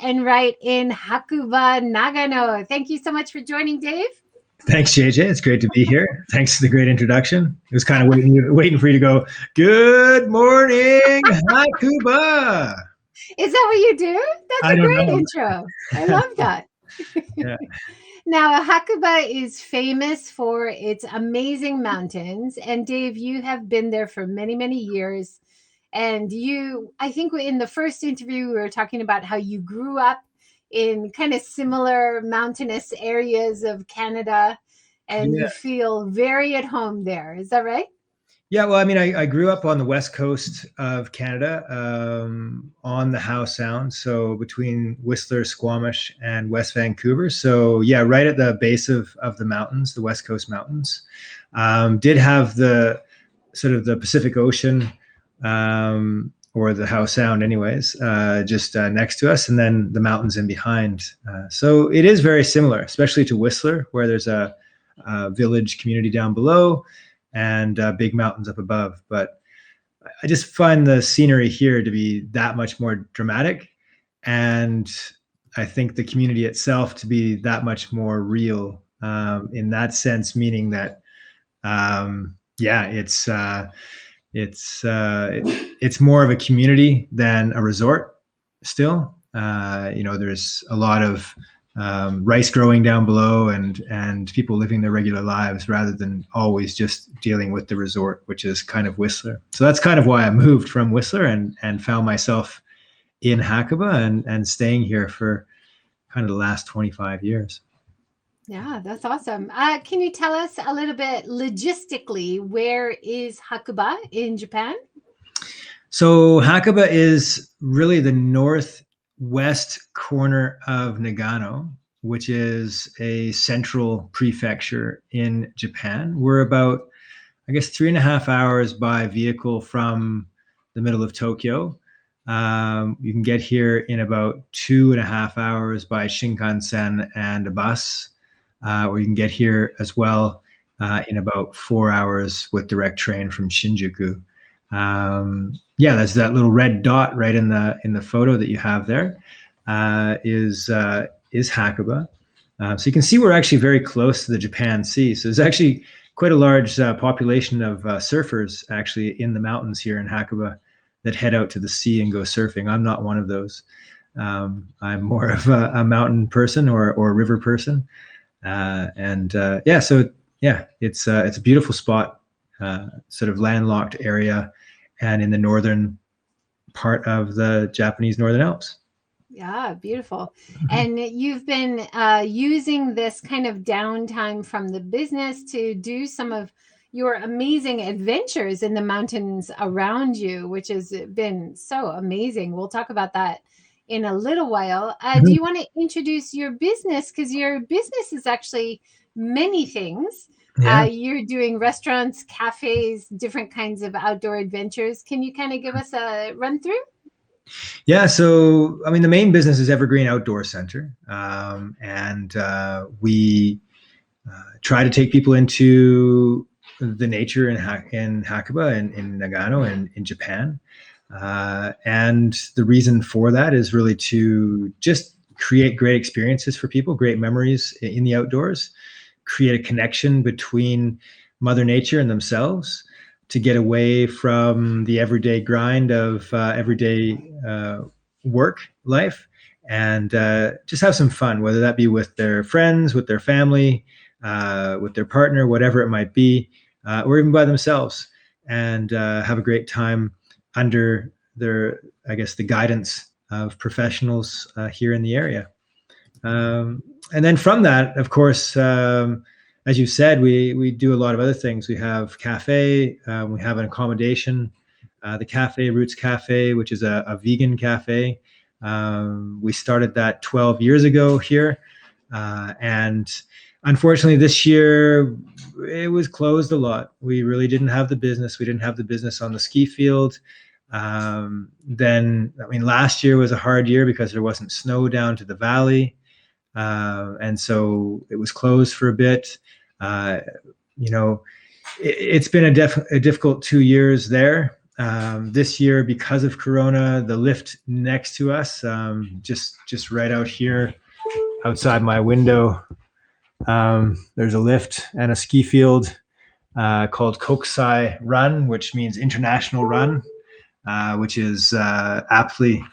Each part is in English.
Enright in Hakuba Nagano. Thank you so much for joining, Dave. Thanks, JJ. It's great to be here. Thanks for the great introduction. It was kind of waiting for you to go, "Good morning, Hakuba." Is that what you do? That's I a don't great know. intro. I love that. Yeah. Now, Hakuba is famous for its amazing mountains. And Dave, you have been there for many, many years. And I think in the first interview, we were talking about how you grew up in kind of similar mountainous areas of Canada and you Yeah. feel very at home there. Is that right? Yeah. Well, I mean, I grew up on the west coast of Canada, on the Howe Sound, so between Whistler, Squamish, and West Vancouver. So yeah, right at the base of the mountains, the West Coast mountains. Did have the sort of the Pacific Ocean, or the Howe Sound, anyways, just next to us, and then the mountains in behind. So it is very similar, especially to Whistler, where there's a village community down below and big mountains up above. But I just find the scenery here to be that much more dramatic, and I think the community itself to be that much more real, in that sense, meaning that yeah, it's more of a community than a resort still. There's a lot of rice growing down below and people living their regular lives rather than always just dealing with the resort, which is kind of Whistler. So that's kind of why I moved from Whistler and found myself in Hakuba and staying here for kind of the last 25 years. Yeah, that's awesome. Can you tell us a little bit logistically, where is Hakuba in Japan? So Hakuba is really the northwest corner of Nagano, which is a central prefecture in Japan. We're about, I guess, 3.5 hours by vehicle from the middle of Tokyo. You can get here in about 2.5 hours by Shinkansen and a bus, or you can get here as well in about 4 hours with direct train from Shinjuku. Yeah, there's that little red dot right in the photo that you have there. Is Hakuba. So you can see we're actually very close to the Japan Sea. So there's actually quite a large population of surfers actually in the mountains here in Hakuba that head out to the sea and go surfing. I'm not one of those. I'm more of a mountain person or a river person. Yeah, so yeah, it's a beautiful spot, sort of landlocked area, and in the northern part of the Japanese Northern Alps. Yeah, beautiful. And you've been using this kind of downtime from the business to do some of your amazing adventures in the mountains around you, which has been so amazing. We'll talk about that in a little while. Do you want to introduce your business? Because your business is actually many things. Yeah. You're doing restaurants, cafes, different kinds of outdoor adventures. Can you kind of give us a run through? Yeah, so I mean, the main business is Evergreen Outdoor Center, and we try to take people into the nature in Hakuba and in Nagano and in Japan. And the reason for that is really to just create great experiences for people, great memories in the outdoors, create a connection between Mother Nature and themselves, to get away from the everyday grind of everyday work life, and just have some fun, whether that be with their friends, with their family, with their partner, whatever it might be, or even by themselves, and have a great time under I guess, the guidance of professionals here in the area. And then from that, of course, as you said, we do a lot of other things. We have cafe, we have an accommodation, the Cafe Roots Cafe, which is a vegan cafe. We started that 12 years ago here, and unfortunately this year it was closed a lot. We really didn't have the business. We didn't have the business on the ski field. Then, I mean, last year was a hard year because there wasn't snow down to the valley. And so it was closed for a bit. It's been a difficult 2 years there. this year, because of Corona, the lift next to us, just right out here outside my window, there's a lift and a ski field called Kokusai Run, which means International Run, which is aptly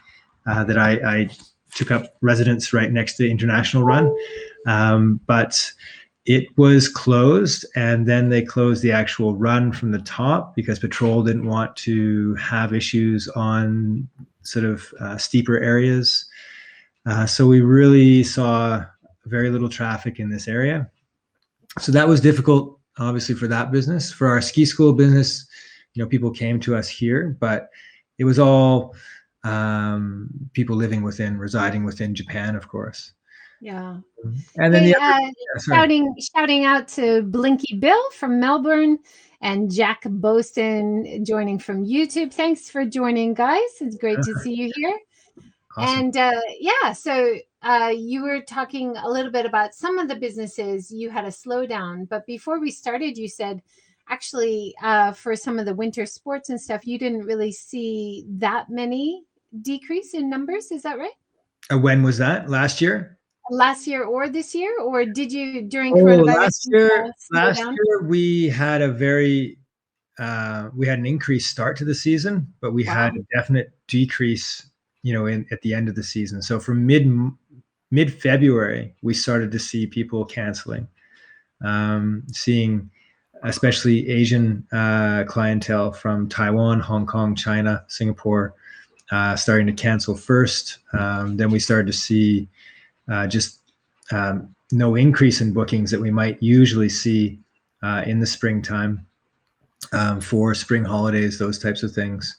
that I took up residence right next to International Run. But it was closed, and then they closed the actual run from the top because patrol didn't want to have issues on sort of steeper areas. So we really saw very little traffic in this area. So that was difficult, obviously, for that business. For our ski school business, people came to us here, but it was all people residing within Japan, of course. Yeah. And then hey, shouting out to Blinky Bill from Melbourne and Jack Boston joining from YouTube. Thanks for joining, guys. It's great to see you here. Awesome. And so you were talking a little bit about some of the businesses you had a slowdown, but before we started, you said actually for some of the winter sports and stuff, you didn't really see that many decrease in numbers. Is that right? When was that? Last year? Last year or this year, or did you during coronavirus? Last year we had we had an increased start to the season, but we had a definite decrease, at the end of the season. So from mid February, we started to see people canceling, seeing especially Asian clientele from Taiwan, Hong Kong, China, Singapore, starting to cancel first. Then we started to see no increase in bookings that we might usually see in the springtime for spring holidays, those types of things.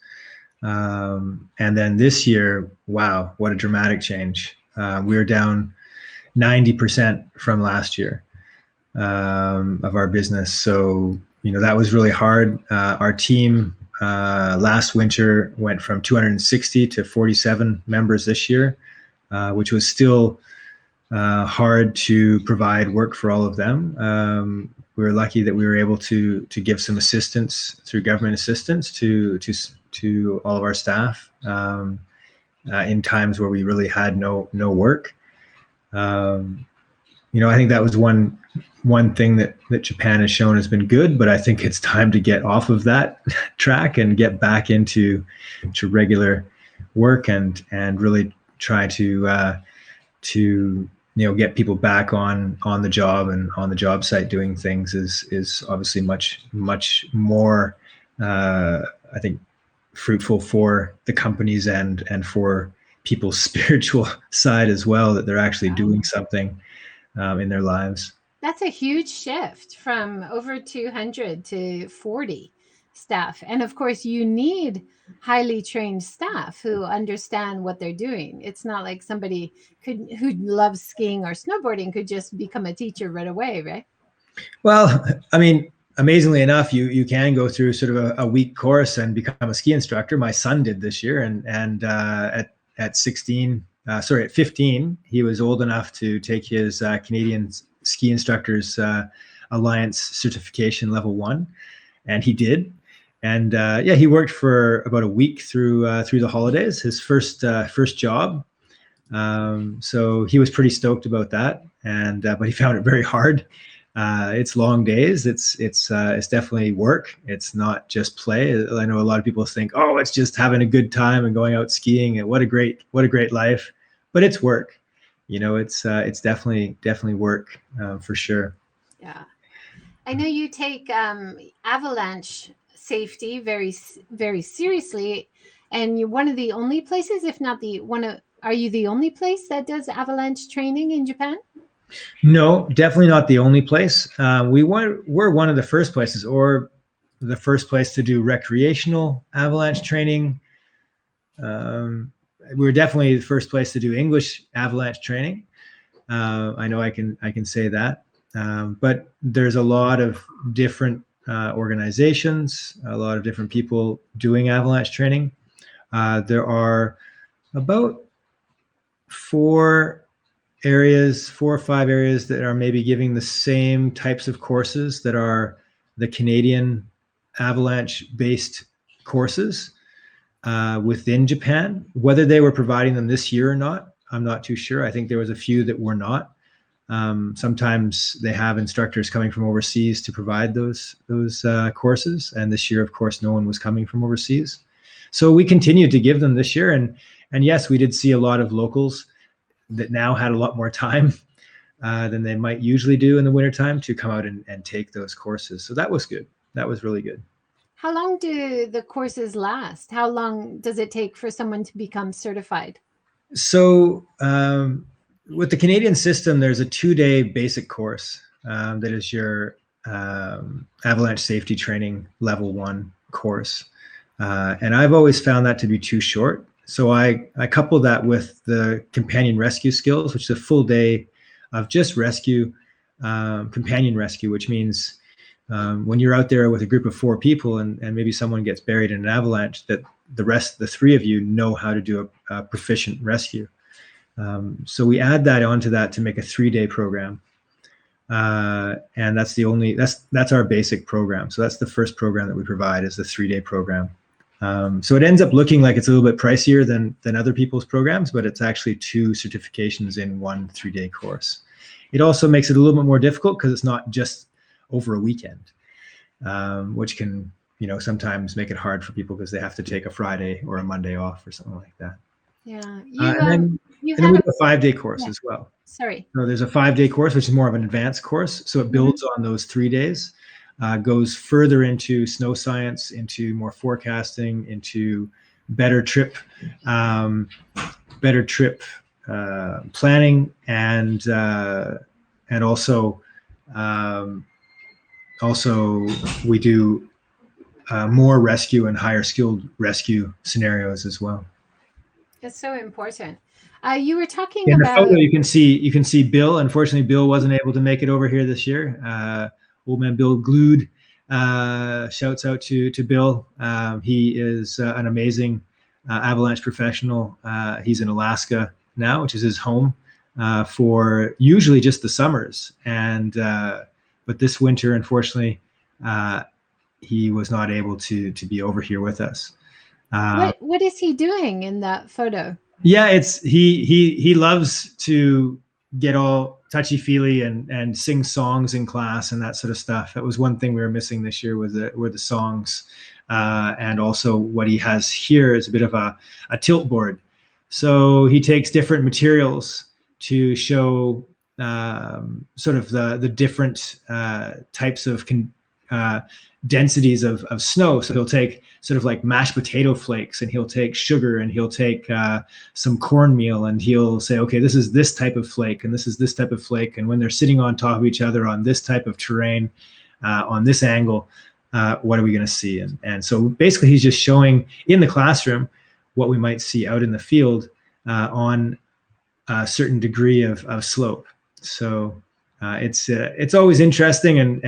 And then this year, wow, what a dramatic change. We're down 90% from last year of our business. So, that was really hard. Our team last winter went from 260 to 47 members this year, which was still hard to provide work for all of them. We were lucky that we were able to give some assistance through government assistance to all of our staff in times where we really had no work. I think that was one thing that Japan has shown has been good, but I think it's time to get off of that track and get back into regular work and really try to get people back on the job and on the job site doing things is obviously much more I think fruitful for the companies and for people's spiritual side as well, that they're actually doing something in their lives. That's a huge shift from over 200 to 40 staff. And of course, you need highly trained staff who understand what they're doing. It's not like somebody who loves skiing or snowboarding could just become a teacher right away, right? Well, I mean, amazingly enough, you can go through sort of a week course and become a ski instructor. My son did this year, and at 15, he was old enough to take his Canadian Ski Instructors Alliance certification level 1, and he did. And he worked for about a week through the holidays, his first job. So he was pretty stoked about that, but he found it very hard. It's long days. It's definitely work. It's not just play. I know a lot of people think, oh, it's just having a good time and going out skiing, and what a great life. But it's work. It's definitely work for sure. Yeah, I know you take avalanche safety very, very seriously, and you're one of the only places, if not the one of, are you the only place that does avalanche training in Japan? No, definitely not the only place. We're one of the first places, or the first place to do recreational avalanche training. We're definitely the first place to do English avalanche training. I know I can say that, but there's a lot of different organizations, a lot of different people doing avalanche training. There are about 4 or 5 areas that are maybe giving the same types of courses that are the Canadian avalanche based courses within Japan. Whether they were providing them this year or not, I'm not too sure. I think there was a few that were not. Sometimes they have instructors coming from overseas to provide those courses, and this year, of course, no one was coming from overseas. So we continued to give them this year, and yes, we did see a lot of locals that now had a lot more time than they might usually do in the wintertime to come out and take those courses. So that was good. That was really good. How long do the courses last? How long does it take for someone to become certified? So with the Canadian system, there's a 2-day basic course that is your avalanche safety training level 1 course. And I've always found that to be too short. So I couple that with the companion rescue skills, which is a full day of just rescue, companion rescue, which means when you're out there with a group of 4 people and maybe someone gets buried in an avalanche, that the 3 of you know how to do a proficient rescue. So we add that onto that to make a 3-day program. And that's our basic program. So that's the first program that we provide, is the 3-day program. So it ends up looking like it's a little bit pricier than other people's programs, but it's actually 2 certifications in one 3-day course. It also makes it a little bit more difficult because it's not just over a weekend, which can, sometimes make it hard for people because they have to take a Friday or a Monday off or something like that. Yeah. And then we have a 5-day course as well. Sorry. So there's a 5-day course, which is more of an advanced course. So it builds on those 3 days, goes further into snow science, into more forecasting, into better trip planning, and also we do more rescue and higher skilled rescue scenarios as well. It's so important. You were talking in about the photo. You can see Bill. Unfortunately, Bill wasn't able to make it over here this year. Old man Bill glued. Shouts out to Bill. He is an amazing avalanche professional. He's in Alaska now, which is his home for usually just the summers. But this winter, unfortunately, he was not able to be over here with us. What is he doing in that photo? Yeah, it's he loves to get all touchy-feely and sing songs in class and that sort of stuff. That was one thing we were missing this year, were the songs. And also what he has here is a bit of a tilt board. So he takes different materials to show sort of the different types of densities of snow. So he'll take sort of like mashed potato flakes, and he'll take sugar, and he'll take some cornmeal, and he'll say, okay, this is this type of flake, and this is this type of flake. And when they're sitting on top of each other on this type of terrain, on this angle, what are we going to see? And so basically he's just showing in the classroom what we might see out in the field on a certain degree of slope. So it's always interesting, and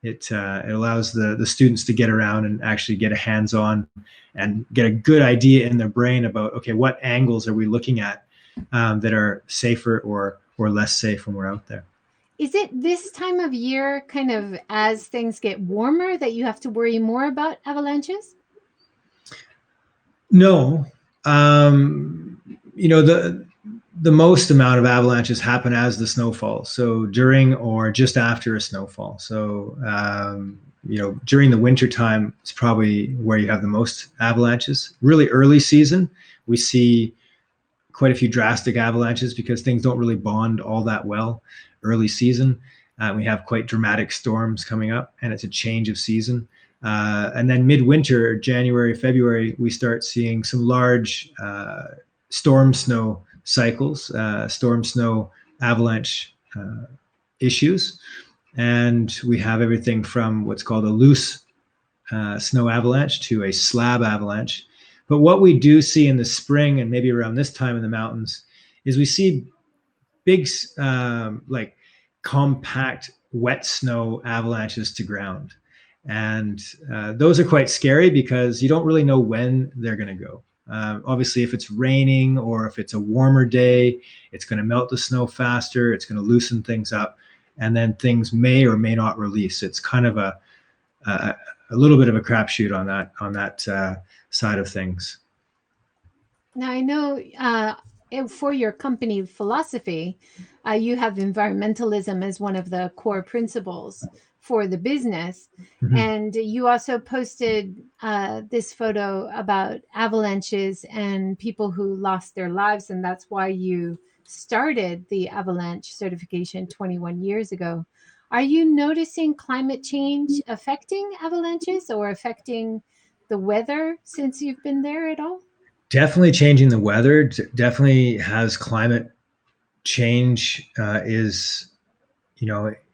it allows the students to get around and actually get a hands-on and get a good idea in their brain about, okay, what angles are we looking at that are safer or less safe when we're out there. Is it this time of year, kind of as things get warmer, that you have to worry more about avalanches? No. The most amount of avalanches happen as the snow falls. So during or just after a snowfall. So, during the winter time, it's probably where you have the most avalanches. Really early season, we see quite a few drastic avalanches because things don't really bond all that well early season. We have quite dramatic storms coming up, and it's a change of season. And then midwinter, January, February, we start seeing some large storm snow cycles, storm snow avalanche issues. And we have everything from what's called a loose snow avalanche to a slab avalanche. But what we do see in the spring, and maybe around this time in the mountains, is we see big, like compact wet snow avalanches to ground. And those are quite scary because you don't really know when they're going to go. Obviously, if it's raining or if it's a warmer day, it's going to melt the snow faster. It's going to loosen things up, and then things may or may not release. It's kind of little bit of a crapshoot on that side of things. Now, I know for your company philosophy, you have environmentalism as one of the core principles for the business. Mm-hmm. And you also posted this photo about avalanches and people who lost their lives. And that's why you started the Avalanche certification 21 years ago. Are you noticing climate change affecting avalanches or affecting the weather since you've been there at all? Definitely changing the weather. Definitely has climate change is,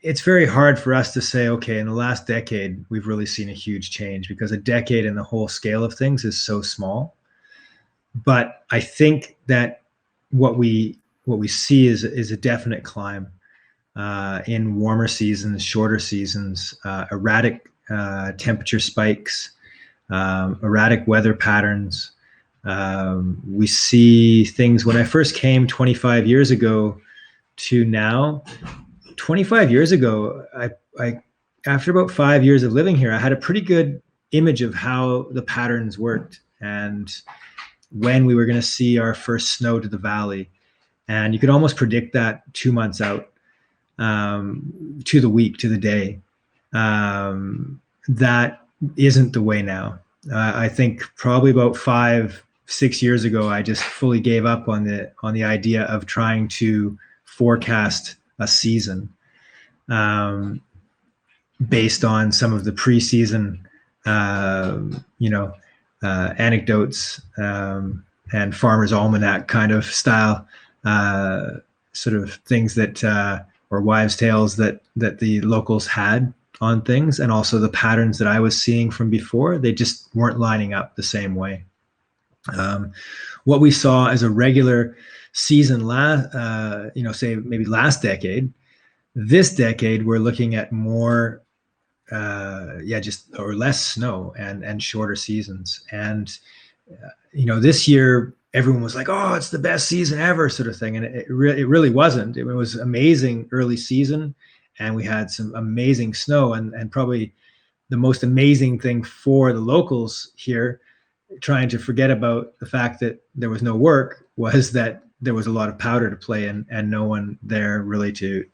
it's very hard for us to say, okay, in the last decade, we've really seen a huge change, because a decade in the whole scale of things is so small. But I think that what we see is a definite climb in warmer seasons, shorter seasons, erratic temperature spikes, erratic weather patterns. We see things. When I first came 25 years ago to now, 25 years ago, I after about 5 years of living here, I had a pretty good image of how the patterns worked and when we were going to see our first snow to the valley. And you could almost predict that 2 months out, to the week, to the day. That isn't the way now. I think probably about 5-6 years ago, I just fully gave up on the idea of trying to forecast a season based on some of the preseason, anecdotes and Farmer's Almanac kind of style sort of things that or wives' tales that the locals had on things, and also the patterns that I was seeing from before. They just weren't lining up the same way. What we saw as a regular season say maybe last decade, this decade we're looking at more or less snow and shorter seasons. And this year everyone was like, oh, it's the best season ever, sort of thing. And it really wasn't. It was amazing early season, and we had some amazing snow, and probably the most amazing thing for the locals here, trying to forget about the fact that there was no work, was that there was a lot of powder to play in and no one there really to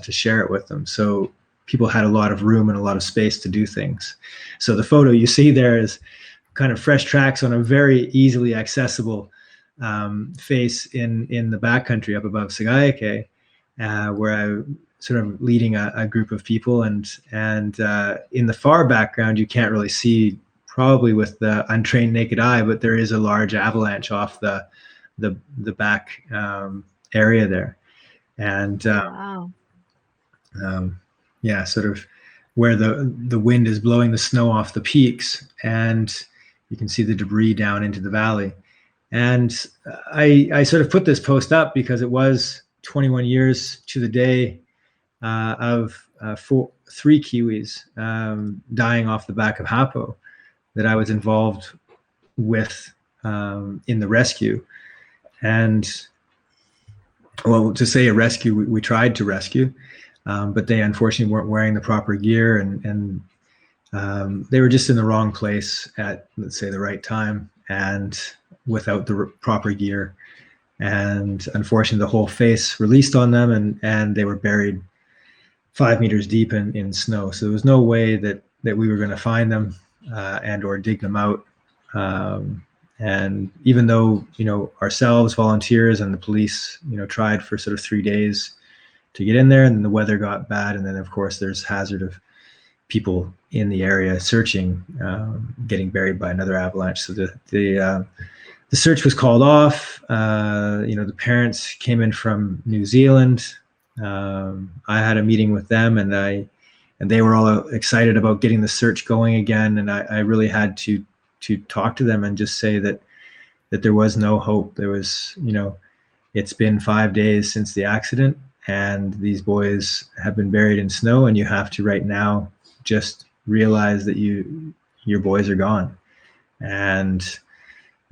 share it with them. So people had a lot of room and a lot of space to do things. So the photo you see there is kind of fresh tracks on a very easily accessible face in the backcountry up above Sagayake, where I sort of leading a group of people, and in the far background you can't really see probably with the untrained naked eye, but there is a large avalanche off the back area there, and Wow. sort of where the wind is blowing the snow off the peaks, and you can see the debris down into the valley. And I sort of put this post up because it was 21 years to the day of 3 Kiwis dying off the back of Hapo that I was involved with in the rescue. And well, to say a rescue, we tried to rescue, but they unfortunately weren't wearing the proper gear, and they were just in the wrong place at, let's say, the right time and without the proper gear. And unfortunately, the whole face released on them, and they were buried 5 meters deep in snow. So there was no way that we were going to find them and or dig them out. And even though, ourselves, volunteers, and the police, tried for sort of 3 days to get in there, and then the weather got bad. And then, of course, there's hazard of people in the area searching, getting buried by another avalanche. So the search was called off. The parents came in from New Zealand. I had a meeting with them, and they were all excited about getting the search going again. And I really had to talk to them and just say that there was no hope. There was, it's been 5 days since the accident, and these boys have been buried in snow, and you have to right now just realize that your boys are gone, and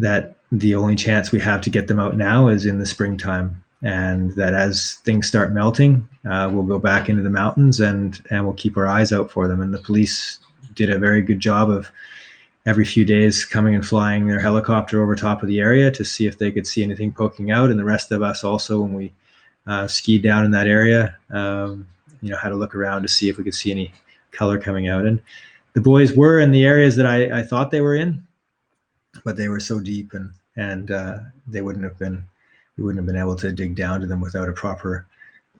that the only chance we have to get them out now is in the springtime, and that as things start melting, we'll go back into the mountains and we'll keep our eyes out for them. And the police did a very good job of every few days coming and flying their helicopter over top of the area to see if they could see anything poking out. And the rest of us also, when we skied down in that area, had to look around to see if we could see any color coming out. And the boys were in the areas that I thought they were in, but they were so deep and we wouldn't have been able to dig down to them without a proper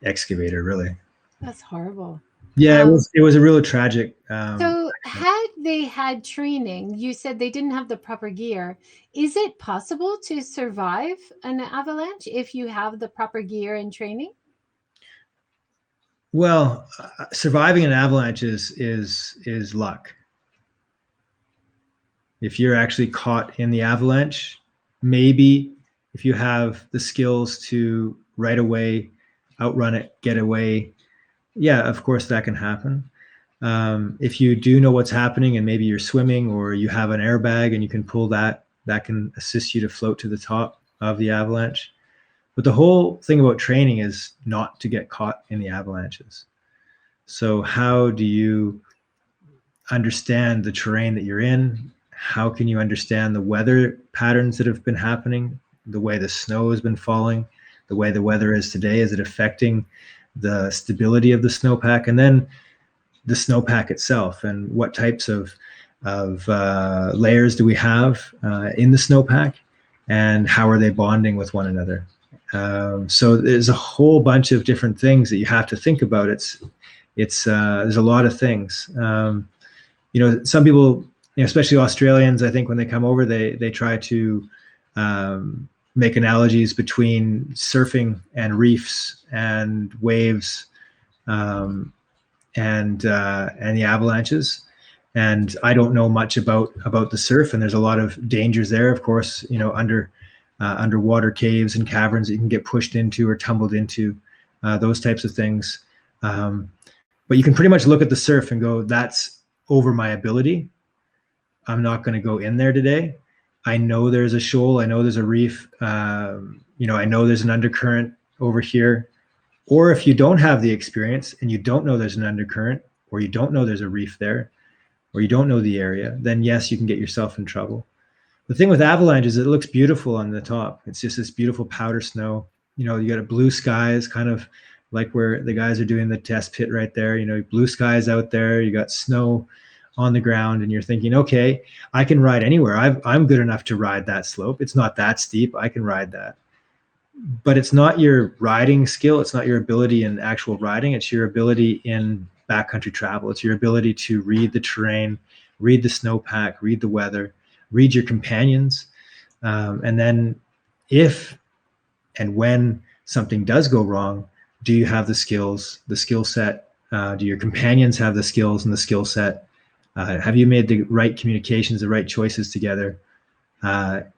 excavator, really. That's horrible. Yeah, it was a really tragic. So had they had training, you said they didn't have the proper gear. Is it possible to survive an avalanche if you have the proper gear and training? Well, surviving an avalanche is luck. If you're actually caught in the avalanche, maybe if you have the skills to right away outrun it, get away, yeah, of course that can happen. If you do know what's happening and maybe you're swimming or you have an airbag and you can pull that can assist you to float to the top of the avalanche. But the whole thing about training is not to get caught in the avalanches. So how do you understand the terrain that you're in? How can you understand the weather patterns that have been happening, the way the snow has been falling, the way the weather is today? Is it affecting the stability of the snowpack? And then the snowpack itself, and what types of layers do we have in the snowpack, and how are they bonding with one another? So there's a whole bunch of different things that you have to think about. There's a lot of things. Some people, especially Australians, I think when they come over, they try to make analogies between surfing and reefs and waves and the avalanches. And I don't know much about the surf, and there's a lot of dangers there, of course, underwater caves and caverns that you can get pushed into or tumbled into, those types of things. But you can pretty much look at the surf and go, that's over my ability. I'm not going to go in there today. I know there's a shoal. I know there's a reef. I know there's an undercurrent over here. Or if you don't have the experience and you don't know there's an undercurrent, or you don't know there's a reef there, or you don't know the area, then yes, you can get yourself in trouble. The thing with avalanches, it looks beautiful on the top. It's just this beautiful powder snow. You got a blue skies, kind of like where the guys are doing the test pit right there. Blue skies out there. You got snow on the ground, and you're thinking, okay, I can ride anywhere. I'm good enough to ride that slope. It's not that steep. I can ride that. But it's not your riding skill. It's not your ability in actual riding. It's your ability in backcountry travel. It's your ability to read the terrain, read the snowpack, read the weather, read your companions. And then if and when something does go wrong, do you have the skills, the skill set? Do your companions have the skills and the skill set? Have you made the right communications, the right choices together?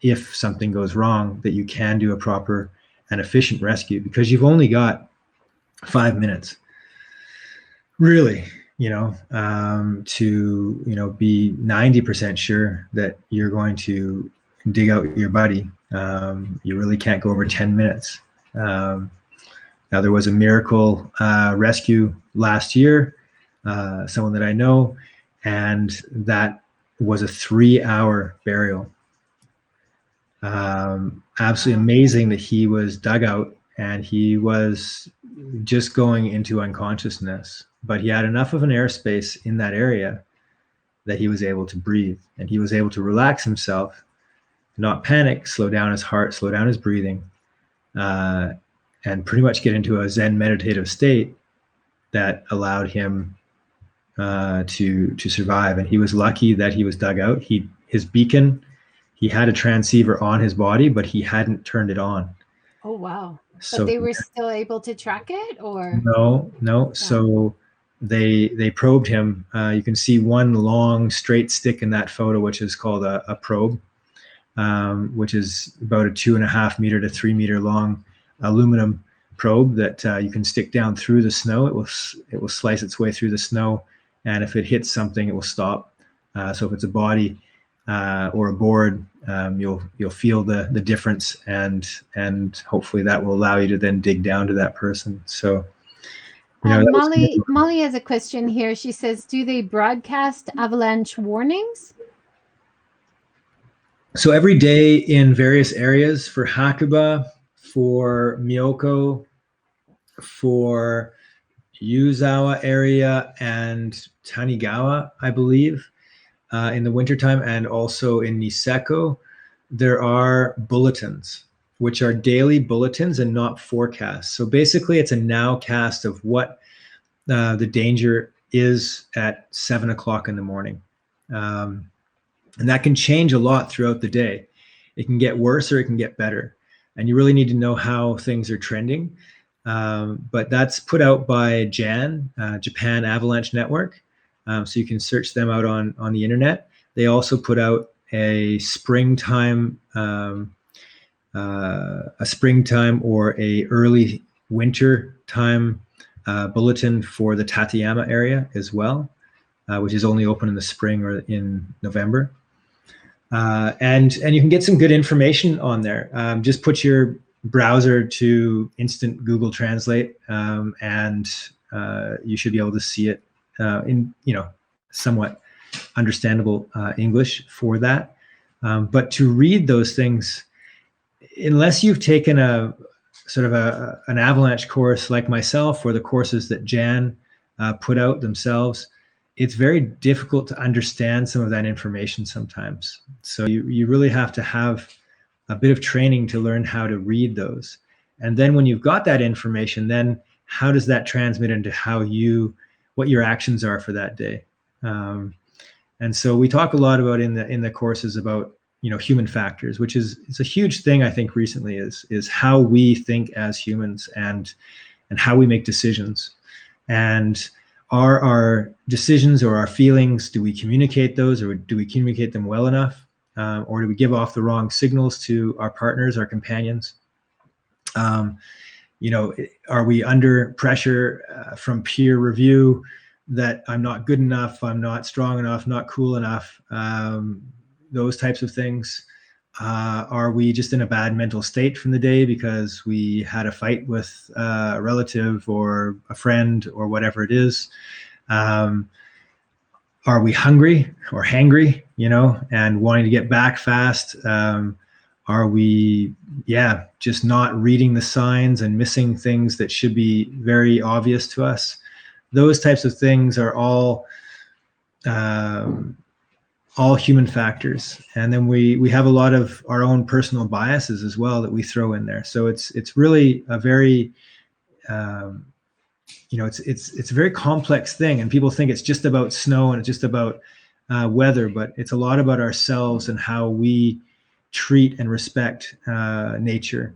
If something goes wrong, that you can do a proper and efficient rescue, because you've only got 5 minutes, really, to be 90% sure that you're going to dig out your buddy. You really can't go over 10 minutes. Now, there was a miracle rescue last year, someone that I know, and that was a 3-hour burial. Absolutely amazing that he was dug out and he was just going into unconsciousness, but he had enough of an airspace in that area that he was able to breathe, and he was able to relax himself, not panic, slow down his heart, slow down his breathing, and pretty much get into a Zen meditative state that allowed him to survive. And he was lucky that he was dug out. His beacon, he had a transceiver on his body, but he hadn't turned it on. Oh, wow. So but they were still able to track it, or? No. Yeah. So they probed him. You can see one long straight stick in that photo, which is called a probe, which is about a 2.5 meter to 3 meter long aluminum probe that you can stick down through the snow. It will slice its way through the snow, and if it hits something, it will stop. So if it's a body or a board, you'll feel the difference, and hopefully that will allow you to then dig down to that person. So Molly has a question here. She says, do they broadcast avalanche warnings? So every day in various areas for Hakuba, for Miyoko, for Yuzawa area and Tanigawa, I believe, in the wintertime, and also in Niseko, there are bulletins, which are daily bulletins and not forecasts. So basically, it's a nowcast of what the danger is at 7 o'clock in the morning. And that can change a lot throughout the day. It can get worse or it can get better. And you really need to know how things are trending. But that's put out by JAN, Japan Avalanche Network. So you can search them out on the internet. They also put out a springtime or a early winter time bulletin for the Tateyama area as well, which is only open in the spring or in November. And you can get some good information on there. Just put your browser to instant Google Translate, and you should be able to see it in somewhat understandable English for that. But to read those things, unless you've taken a sort of an avalanche course like myself, or the courses that Jan put out themselves, it's very difficult to understand some of that information sometimes. So you really have to have a bit of training to learn how to read those. And then when you've got that information, then how does that transmit into what your actions are for that day? And so we talk a lot about in the courses about human factors, which it's a huge thing I think recently is how we think as humans and how we make decisions. And are our decisions or our feelings, do we communicate those, or do we communicate them well enough? Or do we give off the wrong signals to our partners, our companions? Are we under pressure from peer review that I'm not good enough, I'm not strong enough, not cool enough, those types of things? Are we just in a bad mental state from the day because we had a fight with a relative or a friend or whatever it is? Are we hungry or hangry, and wanting to get back fast? Are we, just not reading the signs and missing things that should be very obvious to us? Those types of things are all human factors. And then we have a lot of our own personal biases as well that we throw in there. So it's really a very, it's a very complex thing. And people think it's just about snow and it's just about weather, but it's a lot about ourselves and how we treat and respect nature.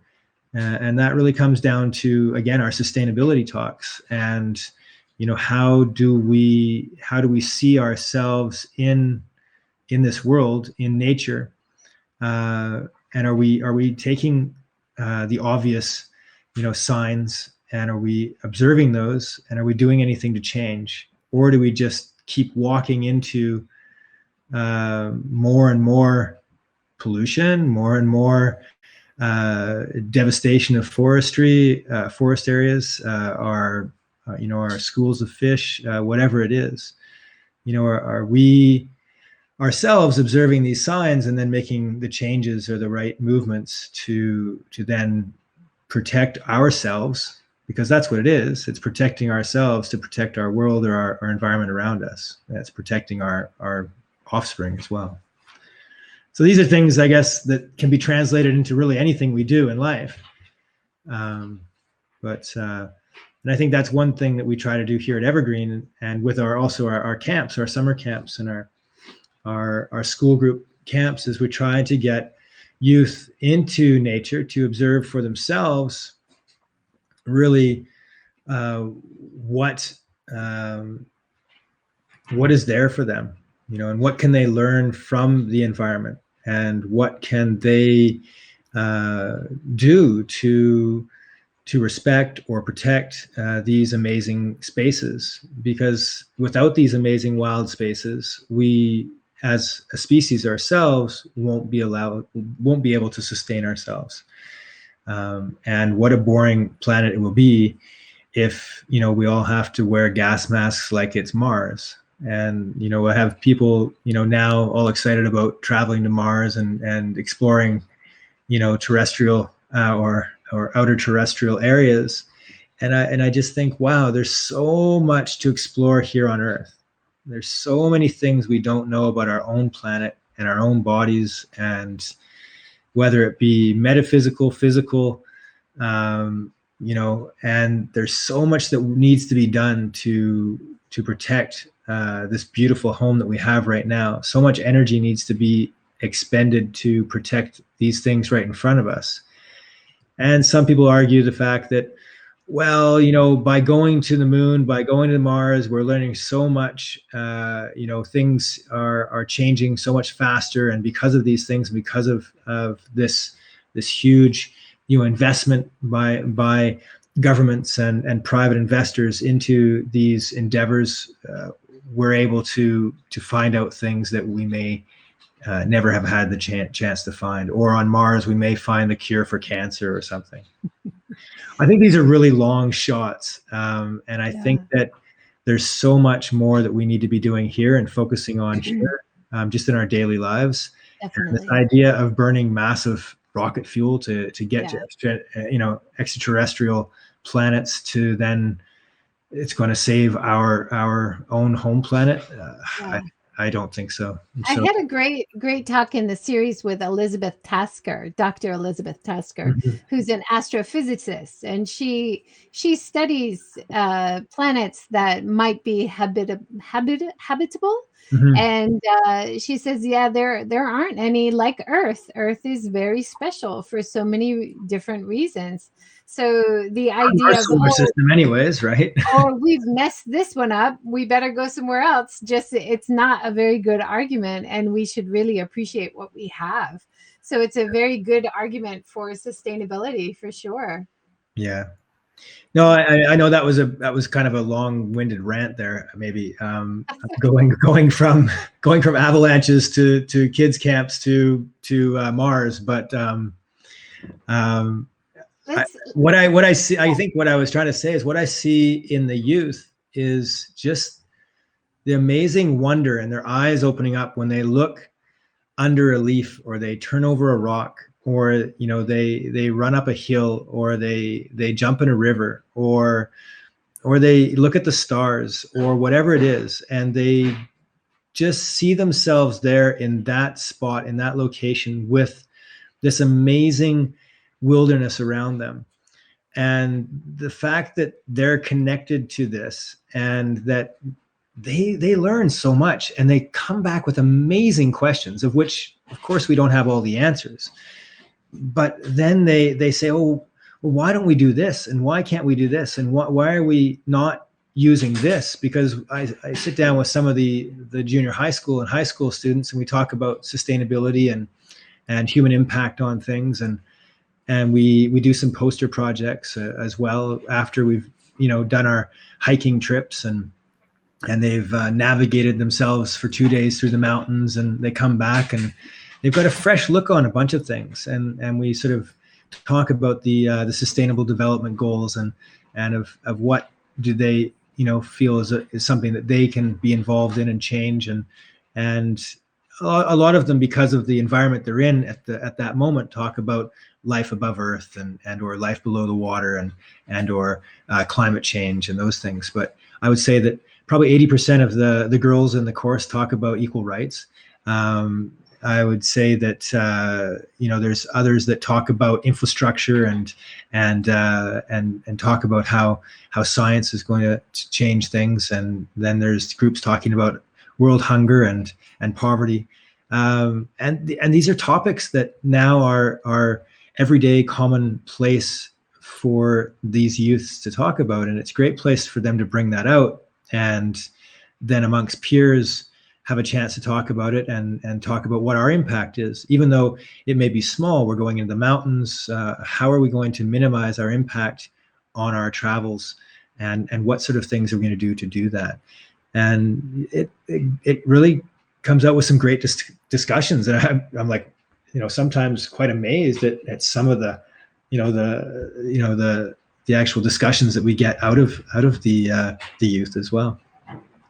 And that really comes down to, again, our sustainability talks. And, how do we see ourselves in this world, in nature, and are we taking the obvious, signs, and are we observing those, and are we doing anything to change, or do we just keep walking into more and more pollution, more and more devastation of forest areas, our schools of fish, whatever it is? Are we ourselves observing these signs and then making the changes or the right movements to then protect ourselves? Because that's what it is. It's protecting ourselves to protect our world or our environment around us. That's protecting our offspring as well. So these are things, I guess, that can be translated into really anything we do in life. And I think that's one thing that we try to do here at Evergreen, and with our camps, our summer camps, and our school group camps, is we try to get youth into nature to observe for themselves really what is there for them, and what can they learn from the environment, and what can they do to respect or protect these amazing spaces. Because without these amazing wild spaces, we as a species ourselves won't be able to sustain ourselves. And what a boring planet it will be if we all have to wear gas masks like it's Mars. And I have people now all excited about traveling to Mars and exploring terrestrial or outer terrestrial areas. And I just think, wow, there's so much to explore here on Earth. There's so many things we don't know about our own planet and our own bodies, and whether it be metaphysical, physical, and there's so much that needs to be done to protect this beautiful home that we have right now. So much energy needs to be expended to protect these things right in front of us. And some people argue the fact that, well, by going to the moon, by going to Mars, we're learning so much. Things are changing so much faster, and because of these things, because of this huge investment by governments and private investors into these endeavors, we're able to find out things that we may never have had the chance to find. Or on Mars, we may find the cure for cancer or something. I think these are really long shots. And I think that there's so much more that we need to be doing here and focusing on here, just in our daily lives. Definitely. And this idea of burning massive rocket fuel to get to extraterrestrial planets, to then it's going to save our own home planet. I don't think so. I had a great talk in the series with Elizabeth Tasker, Dr. Elizabeth Tasker, who's an astrophysicist, and she studies planets that might be habitable. And she says, there aren't any like Earth. Earth is very special for so many different reasons. So the idea our solar system anyways, right? We've messed this one up, we better go somewhere else. Just, it's not a very good argument, and we should really appreciate what we have. So it's a very good argument for sustainability, for sure. Yeah. No, I know that was kind of a long-winded rant there, maybe, going from avalanches to kids camps to Mars, but what I see, I think what I was trying to say is what I see in the youth is just the amazing wonder and their eyes opening up when they look under a leaf, or they turn over a rock, or they run up a hill, or they jump in a river, or they look at the stars, or whatever it is, and they just see themselves there in that spot, in that location, with this amazing wilderness around them. And the fact that they're connected to this, and that they learn so much, and they come back with amazing questions, of which, of course, we don't have all the answers. But then they say, oh, well, why don't we do this? And why can't we do this? And why are we not using this? Because I sit down with some of the junior high school and high school students, and we talk about sustainability and human impact on things. And we do some poster projects as well after we've done our hiking trips, and they've navigated themselves for 2 days through the mountains, and they come back and they've got a fresh look on a bunch of things. And we sort of talk about the sustainable development goals and of what do they feel is something that they can be involved in and change, and a lot of them, because of the environment they're in at that moment, talk about life above Earth and or life below the water and or climate change and those things. But I would say that probably 80% of the girls in the course talk about equal rights. I would say that there's others that talk about infrastructure and talk about how science is going to change things, and then there's groups talking about world hunger and poverty, and these are topics that now are everyday commonplace for these youths to talk about, and it's a great place for them to bring that out, and then amongst peers have a chance to talk about it and talk about what our impact is. Even though it may be small, we're going into the mountains. How are we going to minimize our impact on our travels, and what sort of things are we going to do that? And it really comes out with some great discussions. And I'm like, sometimes quite amazed at some of the actual discussions that we get out of the youth as well.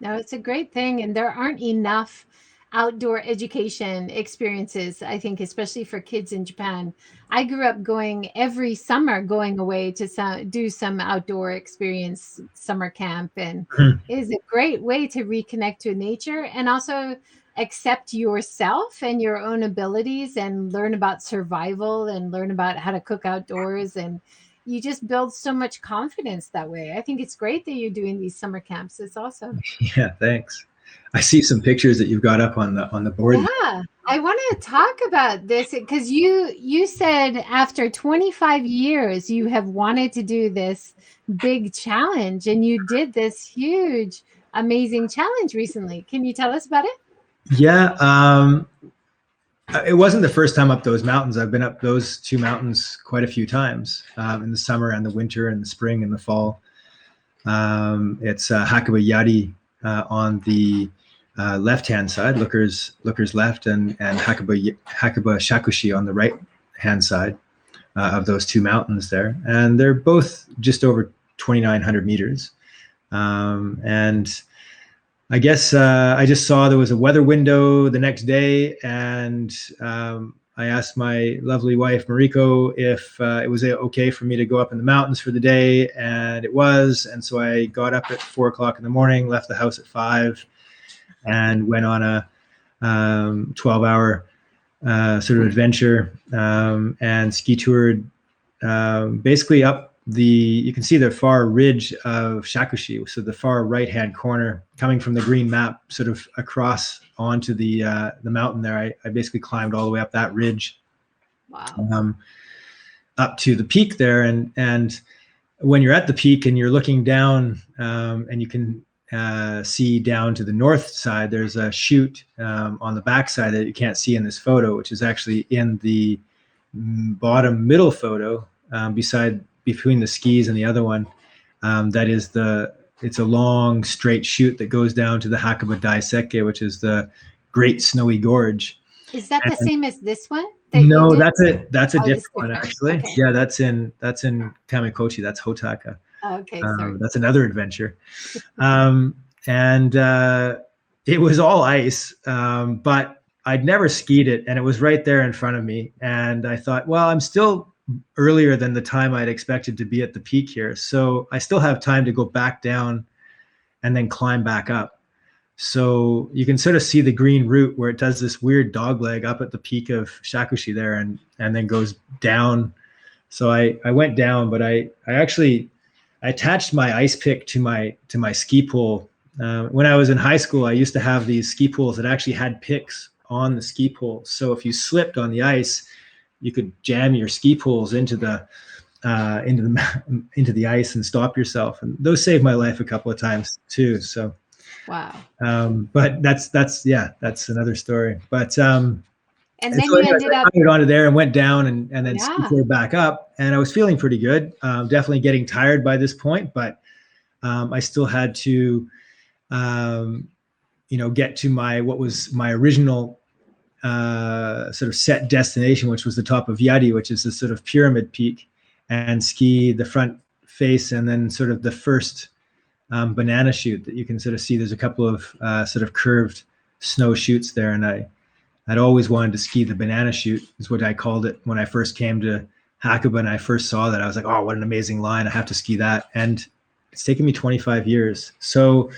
No, it's a great thing. And there aren't enough outdoor education experiences, I think, especially for kids in Japan. I grew up going every summer, going away to do some outdoor experience summer camp. And it is a great way to reconnect to nature and also accept yourself and your own abilities and learn about survival and learn about how to cook outdoors. And you just build so much confidence that way. I think it's great that you're doing these summer camps. It's awesome. Yeah, thanks. I see some pictures that you've got up on the board. Yeah, I want to talk about this because you said after 25 years you have wanted to do this big challenge, and you did this huge, amazing challenge recently. Can you tell us about it? Yeah, it wasn't the first time up those mountains. I've been up those two mountains quite a few times, in the summer and the winter and the spring and the fall. It's Hakuba Yari on the left-hand side, Looker's left, and Hakuba Shakushi on the right-hand side of those two mountains there. And they're both just over 2,900 meters. And I guess I just saw there was a weather window the next day, and I asked my lovely wife, Mariko, if it was okay for me to go up in the mountains for the day, and it was. And so I got up at 4 o'clock in the morning, left the house at 5, and went on a 12-hour sort of adventure and ski toured basically up you can see the far ridge of Shakushi, so the far right-hand corner, coming from the green map, sort of across onto the mountain there. I basically climbed all the way up that ridge, wow, up to the peak there, and when you're at the peak and you're looking down, and you can see down to the north side, there's a chute on the back side that you can't see in this photo, which is actually in the bottom middle photo, between the skis and the other one. It's a long straight chute that goes down to the Hakuba Daiseke, which is the Great Snowy Gorge. Is that the same as this one? No, that's a different one, different. actually. Okay. Yeah, that's in Kamikochi. That's Hotaka. Okay, sorry. That's another adventure. And it was all ice, but I'd never skied it, and it was right there in front of me. And I thought, well, I'm still earlier than the time I'd expected to be at the peak here, so I still have time to go back down and then climb back up. So you can sort of see the green route where it does this weird dog leg up at the peak of Shakushi there, and then goes down. So I went down, but I attached my ice pick to my ski pole. When I was in high school, I used to have these ski poles that actually had picks on the ski pole. So if you slipped on the ice, you could jam your ski poles into the ice and stop yourself. And those saved my life a couple of times too. So, wow. But that's another story. But and then so you ended up onto there and went down and then Yeah. ski back up, and I was feeling pretty good. Definitely getting tired by this point, but I still had to, get to what was my original sort of set destination, which was the top of Yari, which is this sort of pyramid peak, and ski the front face, and then sort of the first banana chute that you can sort of see. There's a couple of sort of curved snow chutes there, and I'd always wanted to ski the banana chute, is what I called it when I first came to Hakuba, and I first saw that. I was like, oh, what an amazing line. I have to ski that. And it's taken me 25 years. So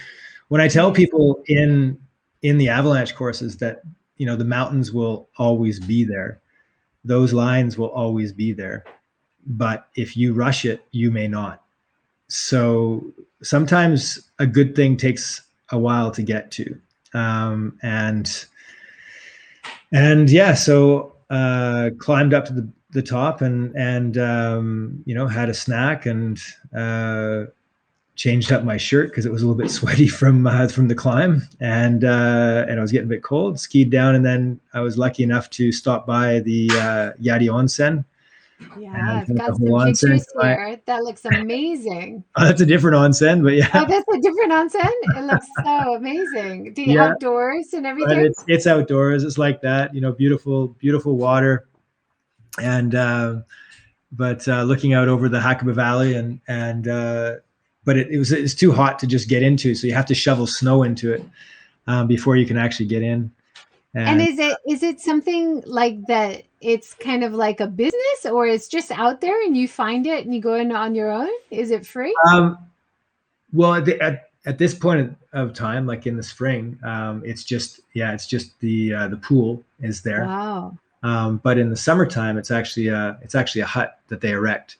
when I tell people in the Avalanche courses that, the mountains will always be there, those lines will always be there. But if you rush it, you may not. So sometimes a good thing takes a while to get to. And yeah, so climbed up to the top and had a snack and changed up my shirt because it was a little bit sweaty from the climb, and I was getting a bit cold. Skied down, and then I was lucky enough to stop by the Yari Onsen. Yeah, I've got some pictures here. That looks amazing. Oh, that's a different onsen, but yeah. Oh, that's a different onsen? It looks so amazing. The outdoors and everything? But it's outdoors. It's like that, beautiful, beautiful water. And but looking out over the Hakuba Valley, and but it's too hot to just get into, so you have to shovel snow into it before you can actually get in. And And is it something like that? It's kind of like a business, or it's just out there and you find it and you go in on your own? Is it free? Well, at this point of time, like in the spring, it's just the pool is there. Wow. But in the summertime, it's actually a hut that they erect.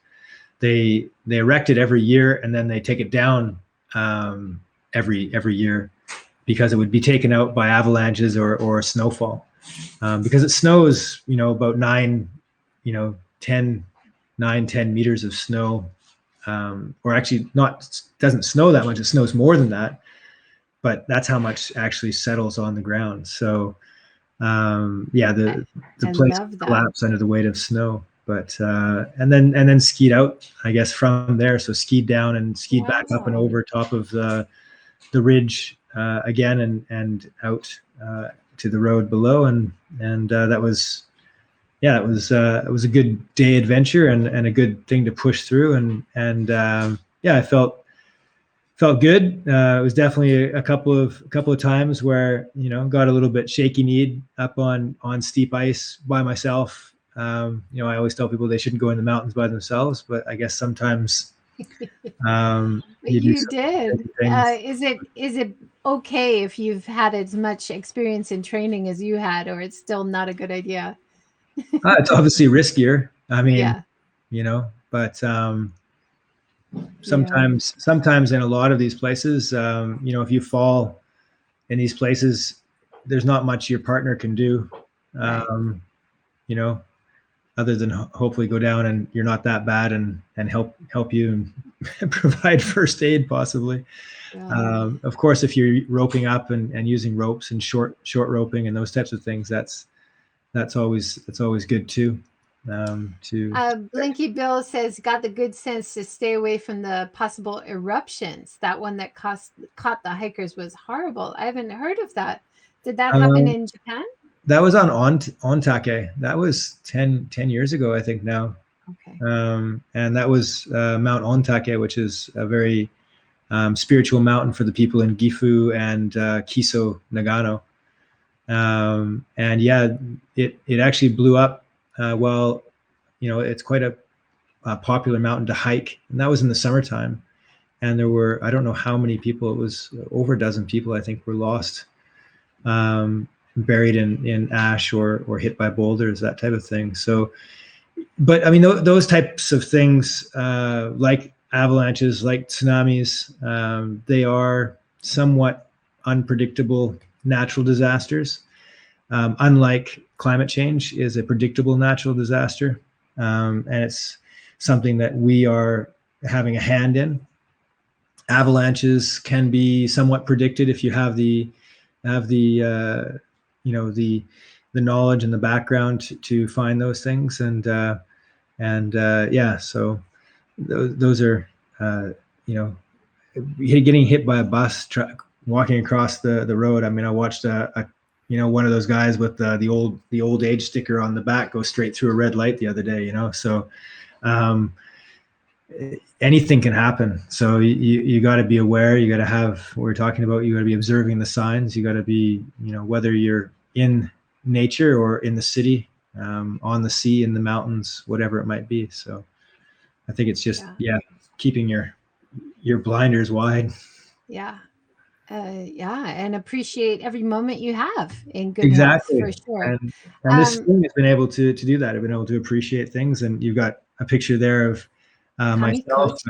They erect it every year, and then they take it down every year, because it would be taken out by avalanches or snowfall. Because it snows, about 10 meters of snow, or actually doesn't snow that much. It snows more than that, but that's how much actually settles on the ground. So the place collapsed under the weight of snow. But and then skied out, I guess, from there. So skied down and skied back up and over top of the ridge again, and out to the road below, and that was it was a good day adventure and a good thing to push through, and I felt good. It was definitely a couple of times where got a little bit shaky kneed up on steep ice by myself. I always tell people they shouldn't go in the mountains by themselves, but I guess sometimes you did. Is it okay if you've had as much experience in training as you had, or it's still not a good idea? It's obviously riskier. I mean, but sometimes in a lot of these places, if you fall in these places, there's not much your partner can do, other than hopefully go down and you're not that bad and help you and provide first aid possibly. Yeah. Of course, if you're roping up and using ropes and short roping and those types of things, that's always good too. Blinky Bill says, got the good sense to stay away from the possible eruptions. That one that caught the hikers was horrible. I haven't heard of that. Did that happen in Japan? That was on Ontake. That was 10 years ago, I think now. Okay. And that was Mount Ontake, which is a very spiritual mountain for the people in Gifu and Kiso, Nagano. And it actually blew up. It's quite a popular mountain to hike, and that was in the summertime. And there were, I don't know how many people, it was over a dozen people, I think, were lost, buried in ash or hit by boulders, that type of thing. So, but I mean, those types of things, like avalanches, like tsunamis, they are somewhat unpredictable natural disasters. Unlike climate change is a predictable natural disaster. And it's something that we are having a hand in. Avalanches can be somewhat predicted if you have the knowledge and the background to find those things. So those are, getting hit by a bus truck walking across the road. I mean, I watched one of those guys with the old age sticker on the back go straight through a red light the other day, so anything can happen. So you got to be aware. You got to have what we're talking about. You got to be observing the signs. You got to be, whether you're in nature or in the city, on the sea, in the mountains, whatever it might be. So I think it's just, keeping your blinders wide. Yeah. And appreciate every moment you have in good health, for sure. And this thing has been able to do that. I've been able to appreciate things. And you've got a picture there of myself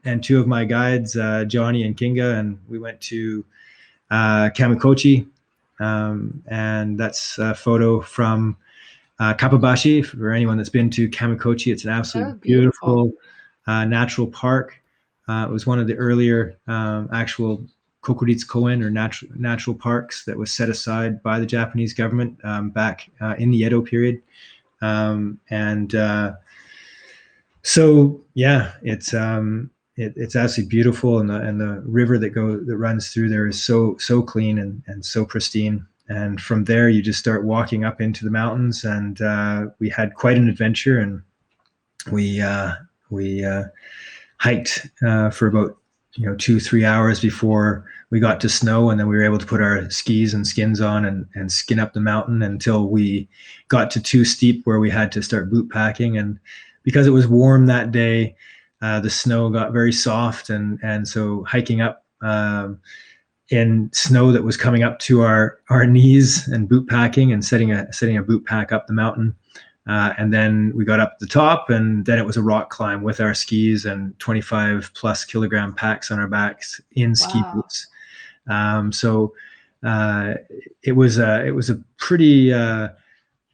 and two of my guides, Johnny and Kinga, and we went to Kamikochi, and that's a photo from Kappabashi. For anyone that's been to Kamikochi, it's an absolutely beautiful natural park. It was one of the earlier actual Kokuritsu Koen, or natural parks, that was set aside by the Japanese government back in the Edo period. It's absolutely beautiful, and the river that runs through there is so clean and so pristine. And from there, you just start walking up into the mountains, and we had quite an adventure. And we hiked for about 2-3 hours before we got to snow, and then we were able to put our skis and skins on and skin up the mountain until we got to too steep where we had to start boot packing. And because it was warm that day, the snow got very soft, and so hiking up in snow that was coming up to our knees and boot packing and setting a boot pack up the mountain. And then we got up the top, and then it was a rock climb with our skis and 25 plus kilogram packs on our backs in ski boots. So it was a pretty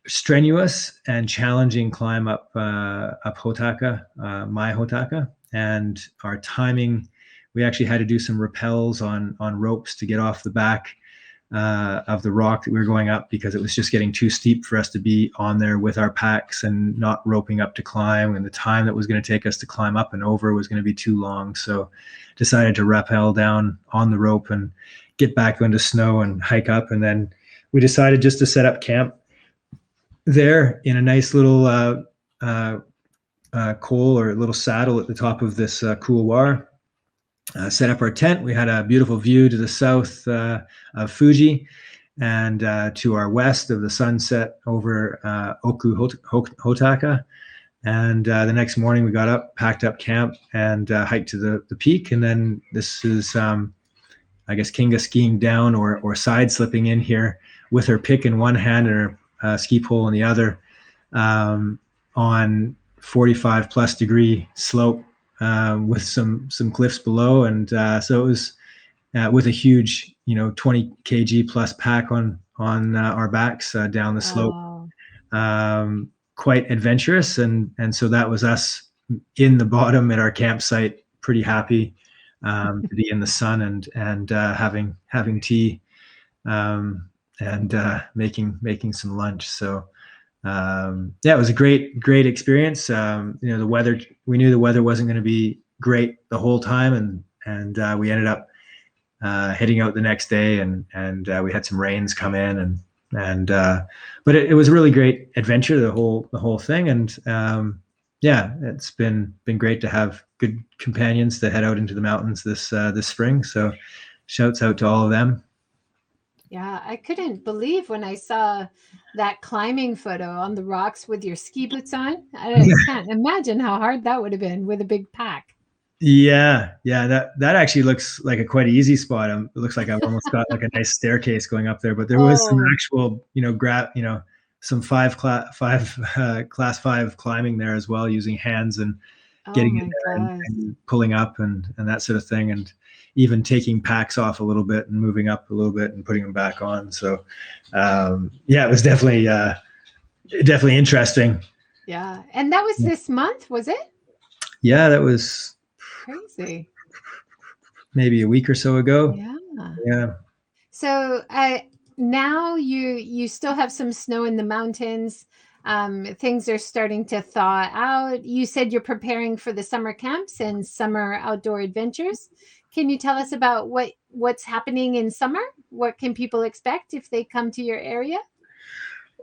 strenuous and challenging climb up Hotaka, my Hotaka, and our timing. We actually had to do some rappels on ropes to get off the back of the rock that we were going up, because it was just getting too steep for us to be on there with our packs and not roping up to climb. And the time that was going to take us to climb up and over was going to be too long. So decided to rappel down on the rope and get back into snow and hike up. And then we decided just to set up camp there in a nice little col or a little saddle at the top of this couloir. Set up our tent. We had a beautiful view to the south of Fuji, and to our west of the sunset over Oku Hotaka. And the next morning we got up, packed up camp, and hiked to the peak. And then this is, I guess, Kinga skiing down or side slipping in here with her pick in one hand and her ski pole in the other, on 45 plus degree slope. With some cliffs below, and so it was with a huge 20 kg plus pack on our backs down the slope. Quite adventurous, and so that was us in the bottom at our campsite, pretty happy to be in the sun and having tea and making some lunch. So it was a great experience. The weather, we knew the weather wasn't going to be great the whole time, and we ended up heading out the next day, and we had some rains come in, but it was a really great adventure, the whole thing. And it's been great to have good companions to head out into the mountains this spring. So shouts out to all of them. Yeah, I couldn't believe when I saw that climbing photo on the rocks with your ski boots on. I can't imagine how hard that would have been with a big pack. Yeah, that actually looks like a quite easy spot. It looks like I've almost got like a nice staircase going up there, but there was some actual, some class 5 climbing there as well, using hands and getting in there and pulling up and that sort of thing, and even taking packs off a little bit and moving up a little bit and putting them back on. So it was definitely interesting. Yeah. And that was this month, was it? Yeah, that was crazy. Maybe a week or so ago. Yeah. So now you still have some snow in the mountains. Things are starting to thaw out. You said you're preparing for the summer camps and summer outdoor adventures. Can you tell us about what's happening in summer? What can people expect if they come to your area?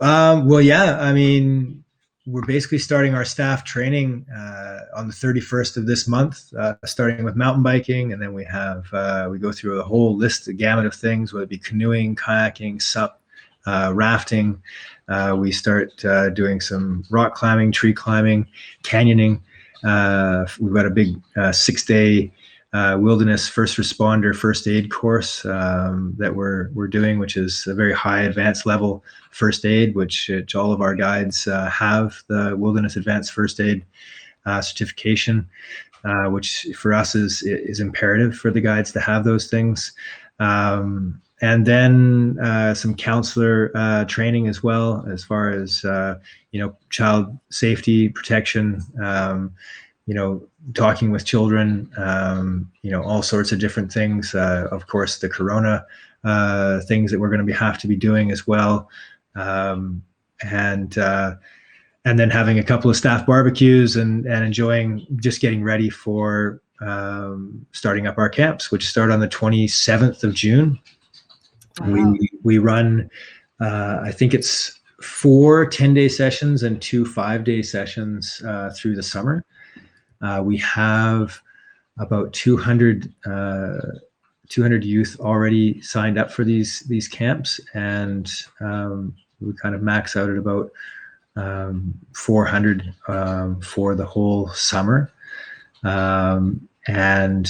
I mean, we're basically starting our staff training on the 31st of this month, starting with mountain biking, and then we go through a whole list, a gamut of things, whether it be canoeing, kayaking, sup, rafting. We start doing some rock climbing, tree climbing, canyoning. We've got a big 6-day wilderness first responder first aid course that we're doing, which is a very high advanced level first aid, which all of our guides have the wilderness advanced first aid certification, which for us is imperative for the guides to have those things. And then some counselor training as well, as far as child safety protection, talking with children, all sorts of different things. Of course, the corona things that we're going to have to be doing as well, and then having a couple of staff barbecues and enjoying just getting ready for starting up our camps, which start on the 27th of June. Wow. We run, I think it's 4 10-day sessions and 2 5-day sessions through the summer. We have about 200 youth already signed up for these camps, and we kind of max out at about 400 for the whole summer. And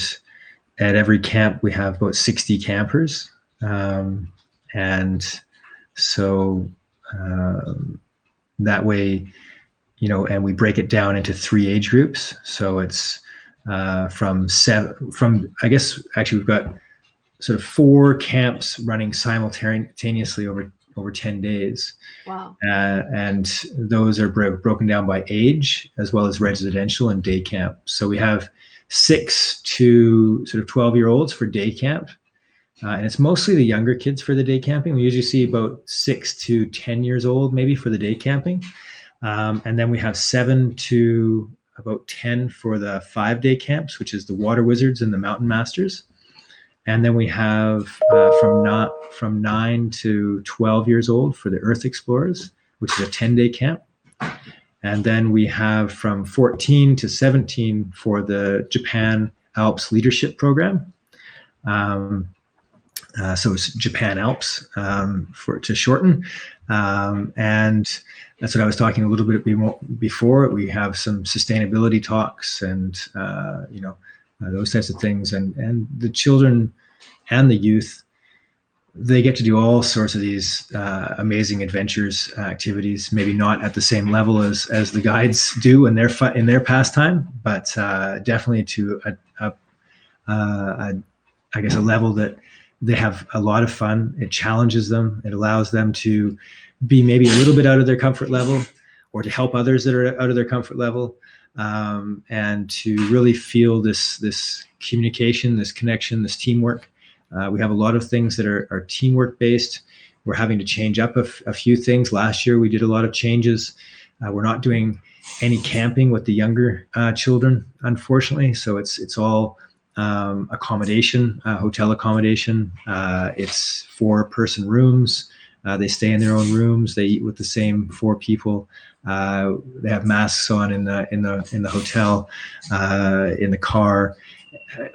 at every camp, we have about 60 campers. And so that way, and we break it down into 3 age groups. So it's I guess actually we've got sort of 4 camps running simultaneously over 10 days. Wow. And those are broken down by age as well as residential and day camp. So we have 6 to sort of 12-year-olds for day camp. And it's mostly the younger kids for the day camping. We usually see about 6 to 10 years old, maybe, for the day camping. And then we have 7 to about 10 for the 5-day camps, which is the Water Wizards and the Mountain Masters. And then we have from 9 to 12 years old for the Earth Explorers, which is a 10-day camp. And then we have from 14 to 17 for the Japan Alps Leadership Program. So it's Japan Alps to shorten. And that's what I was talking a little bit before. We have some sustainability talks and, those types of things. And the children and the youth, they get to do all sorts of these amazing adventures, activities, maybe not at the same level as the guides do in their pastime, but definitely to I guess a level that they have a lot of fun. It challenges them. It allows them to be maybe a little bit out of their comfort level, or to help others that are out of their comfort level, and to really feel this communication, this connection, this teamwork. We have a lot of things that are teamwork based. We're having to change up a few things. Last year, we did a lot of changes. We're not doing any camping with the younger children, unfortunately. So it's all accommodation, hotel accommodation. It's 4-person rooms. They stay in their own rooms. They eat with the same 4 people. They have masks on in the hotel, in the car,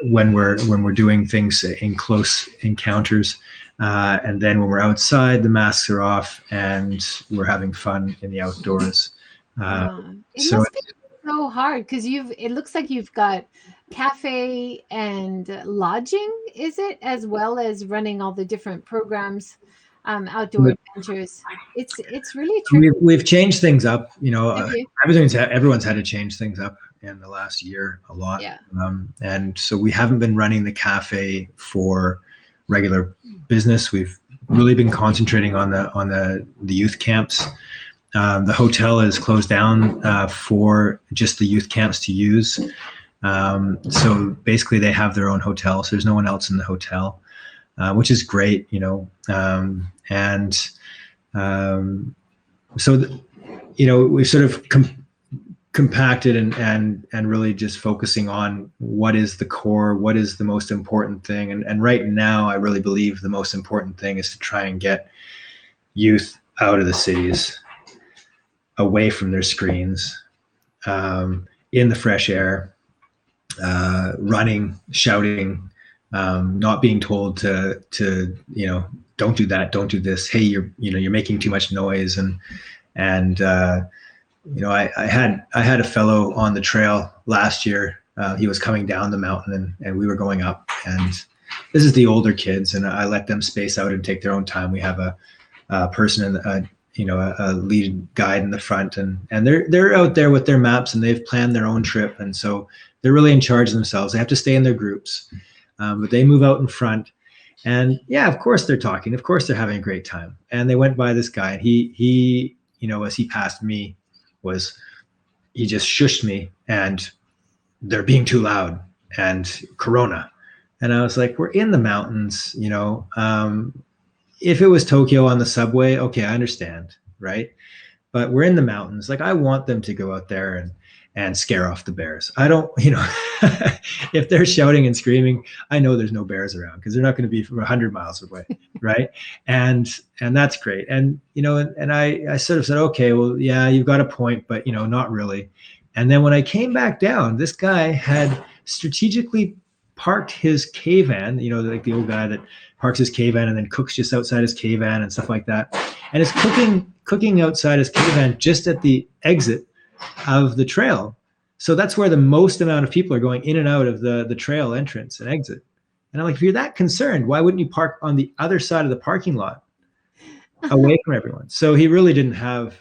when we're doing things in close encounters. And then when we're outside, the masks are off and we're having fun in the outdoors. It must be so hard because it looks like you've got cafe and lodging, is it, as well as running all the different programs, outdoor adventures. It's really tricky. We've changed things up. Everyone's had to change things up in the last year a lot. Yeah. And so we haven't been running the cafe for regular business. We've really been concentrating on the youth camps. The hotel is closed down for just the youth camps to use. So basically they have their own hotel. So there's no one else in the hotel, which is great, we've sort of compacted and really just focusing on what is the core, what is the most important thing. And right now, I really believe the most important thing is to try and get youth out of the cities, away from their screens, in the fresh air, running, shouting, not being told to don't do that, don't do this. Hey, you're making too much noise. I had a fellow on the trail last year. He was coming down the mountain and we were going up, and this is the older kids, and I let them space out and take their own time. We have a person a lead guide in the front, and they're out there with their maps and they've planned their own trip. And so they're really in charge of themselves. They have to stay in their groups, but they move out in front. And yeah, of course they're talking. Of course they're having a great time. And they went by this guy, and he as he passed me, he just shushed me, and they're being too loud, and Corona. And I was like, we're in the mountains, if it was Tokyo on the subway, okay, I understand, right? But we're in the mountains. Like, I want them to go out there and scare off the bears. I don't, if they're shouting and screaming, I know there's no bears around because they're not going to be from 100 miles away, right? And that's great. And and I sort of said, okay, well, yeah, you've got a point, but not really. And then when I came back down, this guy had strategically parked his K-van, like the old guy that parks his K-van and then cooks just outside his K-van and stuff like that. And is cooking outside his K-van just at the exit of the trail. So that's where the most amount of people are going in and out of the trail entrance and exit. And I'm like, if you're that concerned, why wouldn't you park on the other side of the parking lot away from everyone? So he really didn't have,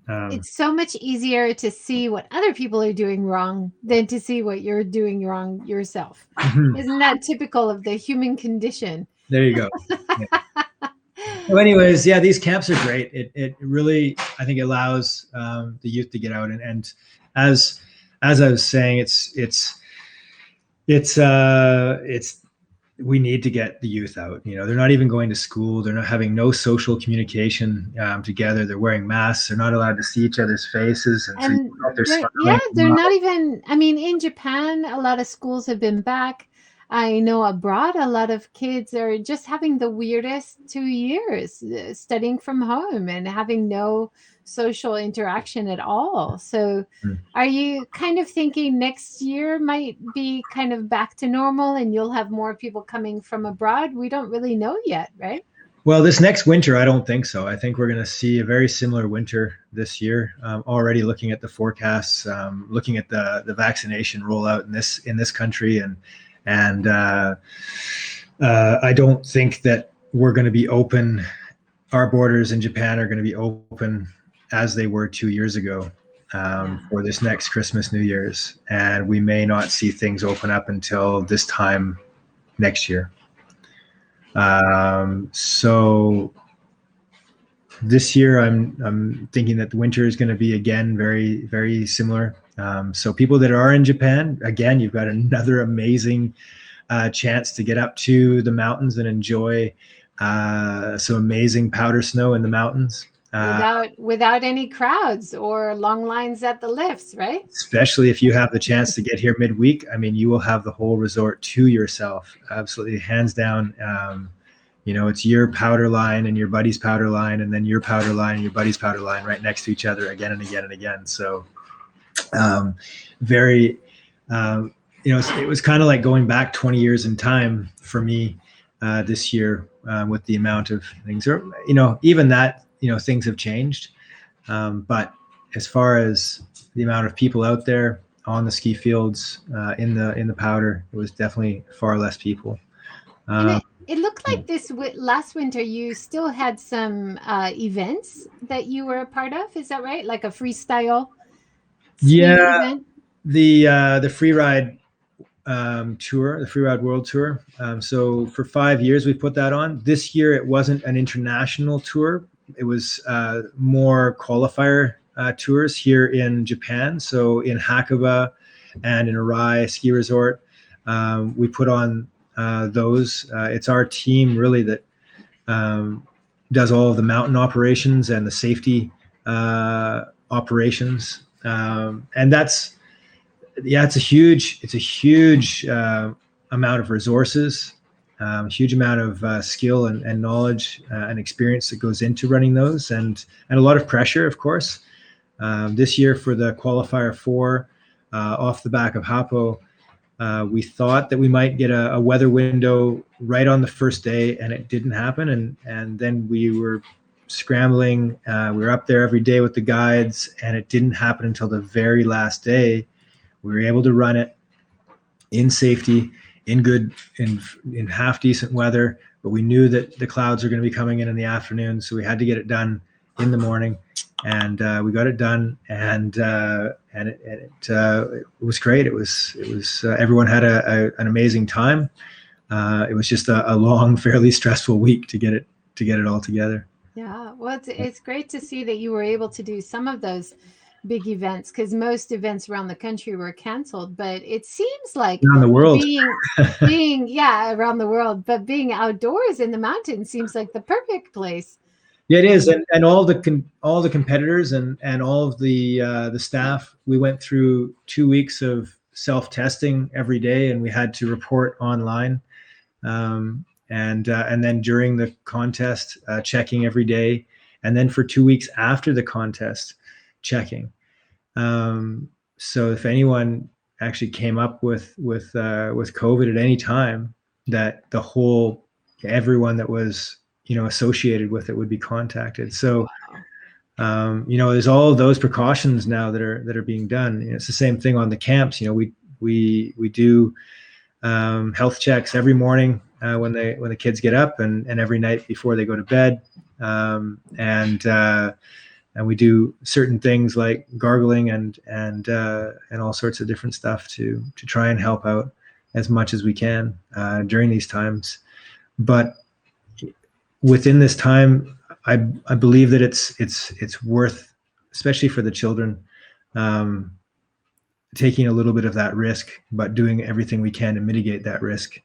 it's so much easier to see what other people are doing wrong than to see what you're doing wrong yourself. Isn't that typical of the human condition? There you go. Yeah. So anyways, yeah, these camps are great. It really, I think, allows the youth to get out and as I was saying, it's we need to get the youth out. They're not even going to school. They're not having no social communication together. They're wearing masks. They're not allowed to see each other's faces. And they're not even, I mean, in Japan, a lot of schools have been back. I know abroad, a lot of kids are just having the weirdest 2 years studying from home and having no social interaction at all. So are you kind of thinking next year might be kind of back to normal and you'll have more people coming from abroad? We don't really know yet, right? Well, this next winter, I don't think so. I think we're going to see a very similar winter this year. Already looking at the forecasts, looking at the vaccination rollout in this country, and I don't think that we're going to be open. Our borders in Japan are going to be open as they were 2 years ago for this next Christmas, New Year's. And we may not see things open up until this time next year. So this year, I'm thinking that the winter is going to be, again, very, very similar. So people that are in Japan, again, you've got another amazing chance to get up to the mountains and enjoy some amazing powder snow in the mountains. Without any crowds or long lines at the lifts, right? Especially if you have the chance to get here midweek. I mean, you will have the whole resort to yourself. Absolutely, hands down. It's your powder line and your buddy's powder line, and then your powder line and your buddy's powder line right next to each other again and again and again. So very, it was kind of like going back 20 years in time for me this year with the amount of things. Even that, things have changed. But as far as the amount of people out there on the ski fields in the powder, it was definitely far less people. It looked like this last winter you still had some events that you were a part of. Is that right? Like a freestyle event? The free ride tour, the free ride world tour. So for 5 years we put that on. This year it wasn't an international tour. It was more qualifier tours here in Japan. So in Hakuba and in Enright ski resort, we put on those. It's our team really that does all of the mountain operations and the safety operations. And it's a huge amount of resources, huge amount of skill and knowledge and experience that goes into running those, and a lot of pressure, of course. This year for the qualifier 4, off the back of Hapo, we thought that we might get a weather window right on the first day, and it didn't happen. And then we were scrambling. We were up there every day with the guides, and it didn't happen until the very last day. We were able to run it in safety, in half decent weather, but we knew that the clouds are going to be coming in the afternoon, so we had to get it done in the morning, and we got it done, and it was great. It was everyone had an amazing time. It was just a long, fairly stressful week to get it all together. Yeah, well, it's great to see that you were able to do some of those big events, because most events around the country were canceled. But it seems like around the world, around the world, but being outdoors in the mountains seems like the perfect place Yeah, it is, and all the competitors and all of the staff. We went through 2 weeks of self testing every day, and we had to report online. And then during the contest, checking every day, and then for 2 weeks after the contest, checking. So if anyone actually came up with COVID at any time, that the whole everyone that was associated with it would be contacted. So there's all of those precautions now that are being done. It's the same thing on the camps. We do health checks every morning when the kids get up, and every night before they go to bed, and we do certain things like gargling and all sorts of different stuff to try and help out as much as we can during these times. But within this time, I believe that it's worth, especially for the children, taking a little bit of that risk, but doing everything we can to mitigate that risk,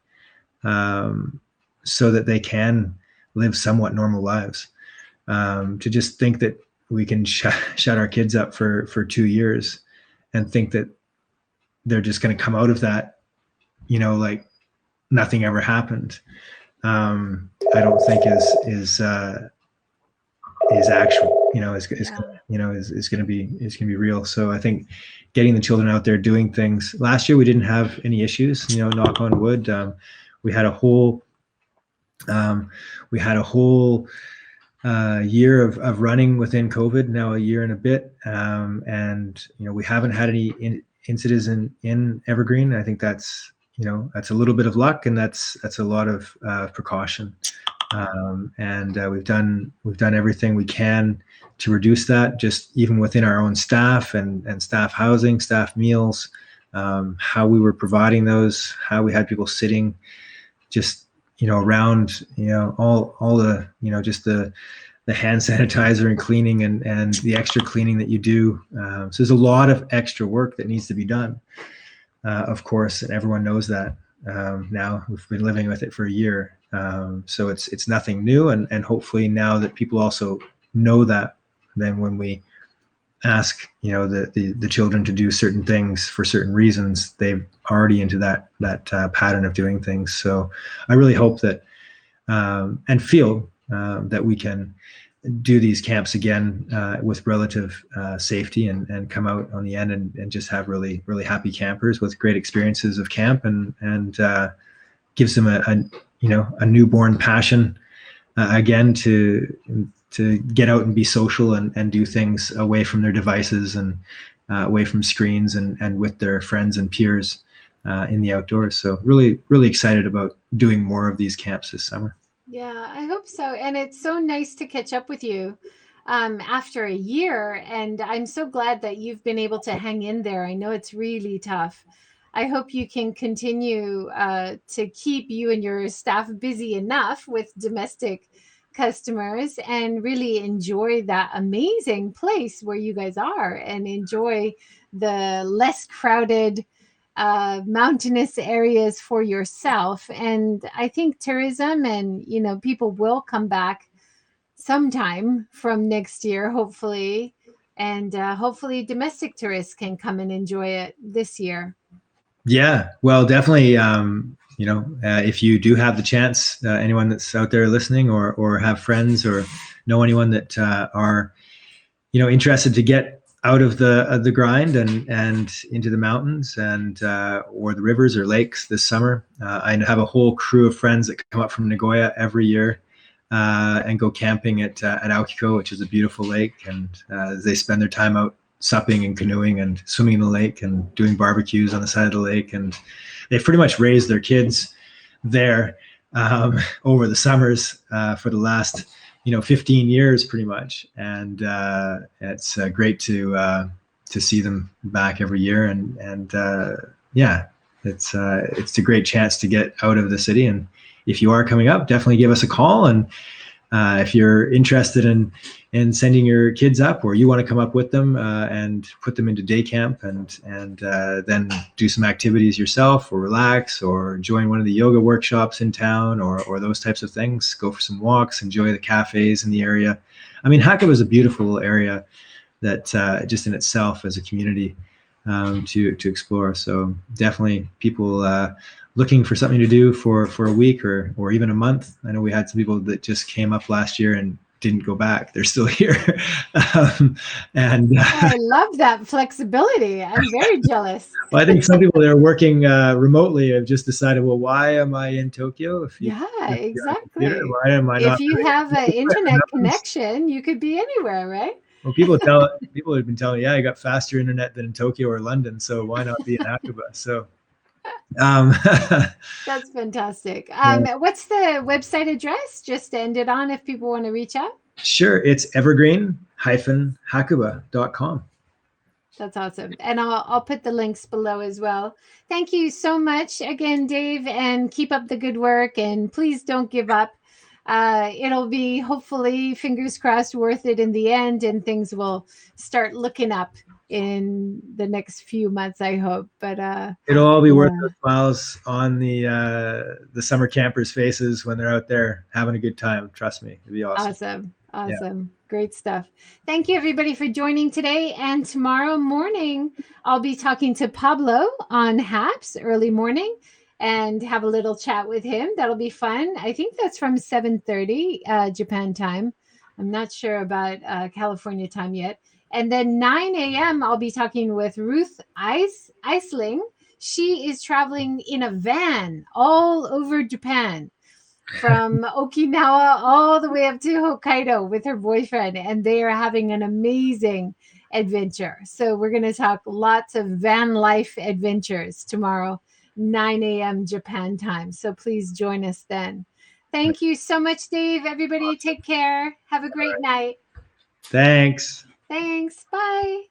so that they can live somewhat normal lives. To just think that we can shut our kids up for 2 years and think that they're just going to come out of that, like nothing ever happened. I don't think is actual, is going to be real. So I think getting the children out there doing things. Last year we didn't have any issues, knock on wood. We had a whole year of running within COVID, now a year and a bit, and we haven't had any incidents in Evergreen. I think that's a little bit of luck, and that's a lot of precaution. And we've done everything we can to reduce that, just even within our own staff and staff housing, staff meals, how we were providing those, how we had people sitting just around all the just the hand sanitizer and cleaning and the extra cleaning that you do. So there's a lot of extra work that needs to be done, of course, and everyone knows that. Now we've been living with it for a year, so it's nothing new, and hopefully now that people also know that, then when we ask the children to do certain things for certain reasons, they've already into that pattern of doing things. So I really hope that and feel that we can do these camps again with relative safety and come out on the end and just have really, really happy campers with great experiences of camp, and gives them a newborn passion again to get out and be social and do things away from their devices and away from screens and with their friends and peers in the outdoors. So really, really excited about doing more of these camps this summer. Yeah, I hope so. And it's so nice to catch up with you after a year. And I'm so glad that you've been able to hang in there. I know it's really tough. I hope you can continue to keep you and your staff busy enough with domestic customers and really enjoy that amazing place where you guys are, and enjoy the less crowded mountainous areas for yourself. And I think tourism and people will come back sometime from next year, hopefully, and hopefully domestic tourists can come and enjoy it this year. Yeah, well, definitely. If you do have the chance, anyone that's out there listening, or have friends or know anyone that are interested to get out of the grind and into the mountains and or the rivers or lakes this summer, I have a whole crew of friends that come up from Nagoya every year and go camping at Aokiko, which is a beautiful lake, and they spend their time out supping and canoeing and swimming in the lake and doing barbecues on the side of the lake. And they've pretty much raised their kids there over the summers for the last 15 years pretty much. And it's great to see them back every year. And yeah, it's a great chance to get out of the city. And if you are coming up, definitely give us a call, and if you're interested in sending your kids up, or you want to come up with them and put them into day camp and then do some activities yourself, or relax, or join one of the yoga workshops in town, or those types of things, go for some walks, enjoy the cafes in the area. I mean, Hakuba is a beautiful area that just in itself as a community to explore. So definitely people looking for something to do for a week or even a month. I know we had some people that just came up last year and didn't go back. They're still here. I love that flexibility. I'm very jealous. Well, I think some people that are working remotely have just decided, well, why am I in Tokyo? Exactly. Why am I not? If you have an internet connection, you could be anywhere, right? Well, people have been telling me, yeah, I got faster internet than in Tokyo or London, so why not be in Hakuba? So that's fantastic. What's the website address? Just to end it on, if people want to reach out. Sure, it's evergreen-hakuba.com. That's awesome. And I'll put the links below as well. Thank you so much again, Dave, and keep up the good work. And please don't give up. It'll be hopefully, fingers crossed, worth it in the end, and things will start looking up in the next few months, I hope. But it'll all be worth those smiles on the summer campers' faces when they're out there having a good time. Trust me, it'll be awesome. Awesome. Yeah. Great stuff. Thank you, everybody, for joining today. And tomorrow morning, I'll be talking to Pablo on HAPS early morning and have a little chat with him. That'll be fun. I think that's from 7:30 Japan time. I'm not sure about California time yet. And then 9 a.m., I'll be talking with Ruth Eisling. She is traveling in a van all over Japan, from Okinawa all the way up to Hokkaido with her boyfriend, and they are having an amazing adventure. So we're going to talk lots of van life adventures tomorrow, 9 a.m. Japan time. So please join us then. Thank you so much, Dave. Everybody take care. Have a great night. Thanks. Thanks. Bye.